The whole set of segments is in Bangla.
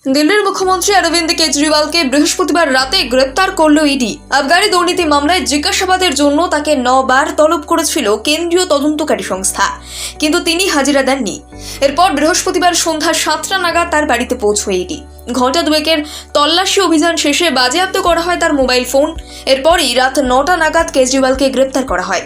দিল্লির মুখ্যমন্ত্রী অরবিন্দ কেজরিওয়ালকে বৃহস্পতিবার রাতে গ্রেপ্তার করল ইডি। আবগারি দুর্নীতি মামলায় জিজ্ঞাসাবাদের জন্য তাকে 9 বার তলব করেছিল কেন্দ্রীয় তদন্তকারী সংস্থা, কিন্তু তিনি হাজিরা দেননি। এরপর বৃহস্পতিবার সন্ধ্যা 7টা নাগাদ তার বাড়িতে পৌঁছয় ইডি। ঘণ্টা দুয়েকের তল্লাশি অভিযান শেষে বাজেয়াপ্ত করা হয় তার মোবাইল ফোন। এরপরই রাত 9টা নাগাদ কেজরিওয়ালকে গ্রেপ্তার করা হয়।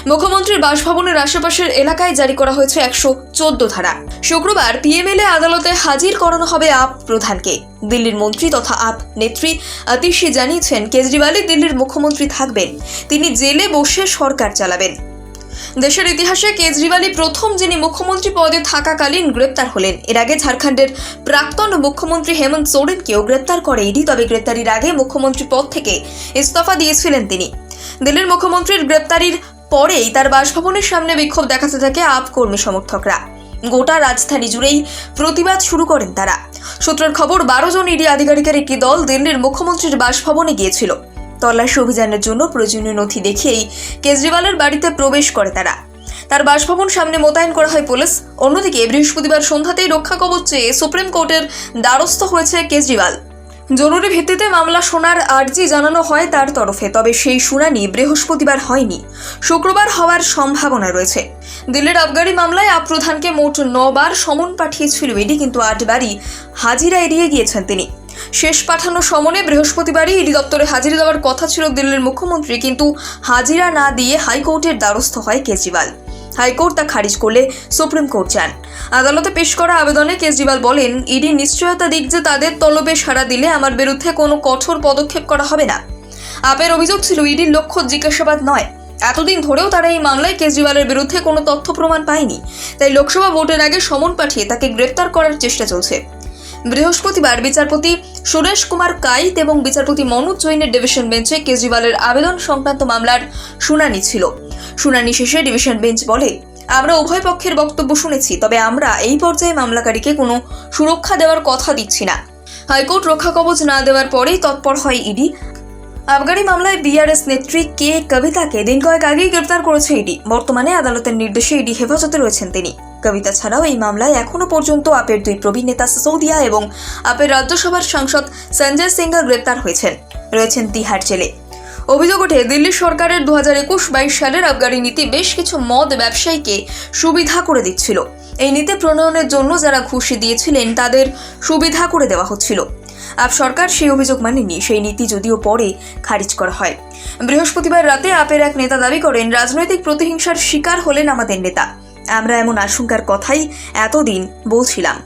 মুখ্যমন্ত্রীর বাসভবনের আশেপাশের এলাকায় জারি করা হয়েছে 114 ধারা। শুক্রবার পিএমএলএ আদালতে হাজির করানো হবে আপ প্রধানকে। দিল্লির মন্ত্রী তথা আপ নেত্রী আতিশি জানিয়েছেন, কেজরিওয়ালই দিল্লির মুখ্যমন্ত্রী থাকবেন, তিনি জেলে বসে সরকার চালাবেন। দেশের ইতিহাসে কেজরিওয়ালই প্রথম যিনি মুখ্যমন্ত্রী পদে থাকাকালীন গ্রেপ্তার হলেন। এর আগে ঝাড়খণ্ডের প্রাক্তন মুখ্যমন্ত্রী হেমন্ত সোরেনকেও গ্রেপ্তার করে ইডি, তবে গ্রেপ্তারির আগে মুখ্যমন্ত্রী পদ থেকে ইস্তফা দিয়েছিলেন তিনি। দিল্লির মুখ্যমন্ত্রীর গ্রেপ্তারির পরেই তার বাসভবনের সামনে বিক্ষোভ দেখাতে থাকে আপ কর্মী সমর্থকরা। গোটা রাজধানী জুড়েই প্রতিবাদ শুরু করেন তারা। সূত্রের খবর, 12 জন ইডি আধিকারিকের একটি দল দিল্লির মুখ্যমন্ত্রীর বাসভবনে গিয়েছিল। তল্লাশি অভিযানের জন্য প্রয়োজনীয় নথি দেখিয়েই কেজরিওয়ালের বাড়িতে প্রবেশ করে তারা। তার বাসভবন সামনে মোতায়েন করা হয় পুলিশ। অন্যদিকে বৃহস্পতিবার সন্ধ্যাতেই রক্ষা কবচ চেয়ে সুপ্রিম কোর্টের দ্বারস্থ হয়েছে কেজরিওয়াল। জরুরি ভিত্তিতে মামলা শোনার আর্জি জানানো হয় তার তরফে, তবে সেই শুনানি বৃহস্পতিবার হয়নি, শুক্রবার হওয়ার সম্ভাবনা রয়েছে। দিল্লির আবগারি মামলায় আপ প্রধানকে মোট 9 বার সমন পাঠিয়েছিল ইডি, কিন্তু 8 বারই হাজিরা এড়িয়ে গিয়েছেন তিনি। শেষ পাঠানো সমনে বৃহস্পতিবারই ইডি দপ্তরে হাজিরা দেওয়ার কথা ছিল দিল্লির মুখ্যমন্ত্রী, কিন্তু হাজিরা না দিয়ে হাইকোর্টের দ্বারস্থ হয় কেজরিওয়াল। হাইকোর্ট তা খারিজ করলে সুপ্রিম কোর্ট যান। আদালতে পেশ করা আবেদনে কেজরিওয়াল বলেন, ইডি নিশ্চয়তা দিক যে তাদের তলবে সাড়া দিলে আমার বিরুদ্ধে কোনো কঠোর পদক্ষেপ করা হবে না। আপের অভিযোগ ছিল ইডির লক্ষ্য জিজ্ঞাসাবাদ নয়। এতদিন ধরেও তারা এই মামলায় কেজরিওয়ালের বিরুদ্ধে কোনো তথ্য প্রমাণ পায়নি, তাই লোকসভা ভোটের আগে সমন পাঠিয়ে তাকে গ্রেপ্তার করার চেষ্টা চলছে। বৃহস্পতিবার বিচারপতি সুরেশ কুমার কাইত এবং বিচারপতি মনোজ জৈনের ডিভিশন বেঞ্চে কেজরিওয়ালের আবেদন সংক্রান্ত মামলার শুনানি ছিল। শুনানি শেষে ডিভিশন বেঞ্চ বলে, আমরা উভয় পক্ষের বক্তব্য শুনেছি, তবে আমরা এই পর্যায়ে মামলাকারীকে কোনো সুরক্ষা দেওয়ার কথা দিচ্ছি না। হাইকোর্ট রক্ষা কবচ না দেওয়ার পরেই তৎপর হয় ইডি। আবগারি মামলায় বিআরএস নেত্রী কে কবিতাকে দিন কয়েক আগেই গ্রেপ্তার করেছে ইডি। বর্তমানে আদালতের নির্দেশে ইডি হেফাজতে রয়েছেন তিনি। কবিতা ছাড়াও এই মামলায় এখনো পর্যন্ত আপের 2 প্রবীণ নেতা সিসোদিয়া এবং আপের রাজ্যসভার সাংসদ সঞ্জয় সিংহ গ্রেপ্তার রয়েছেন তিহার জেলে। অভিযোগ ওঠে, দিল্লি সরকারের 2021-22 সালের আবগারি নীতি বেশ কিছু মদ ব্যবসায়ীকে সুবিধা করে দিচ্ছিল। এই নীতি প্রণয়নের জন্য যারা ঘুষ দিয়েছিলেন তাদের সুবিধা করে দেওয়া হচ্ছিল। আপ সরকার সেই অভিযোগ মানেনি। সেই নীতি যদিও পরে খারিজ করা হয়। বৃহস্পতিবার রাতে আপের এক নেতা দাবি করেন, রাজনৈতিক প্রতিহিংসার শিকার হলেন আমাদের নেতা। আমরা এমন আশঙ্কার কথাই এতদিন বলছিলাম।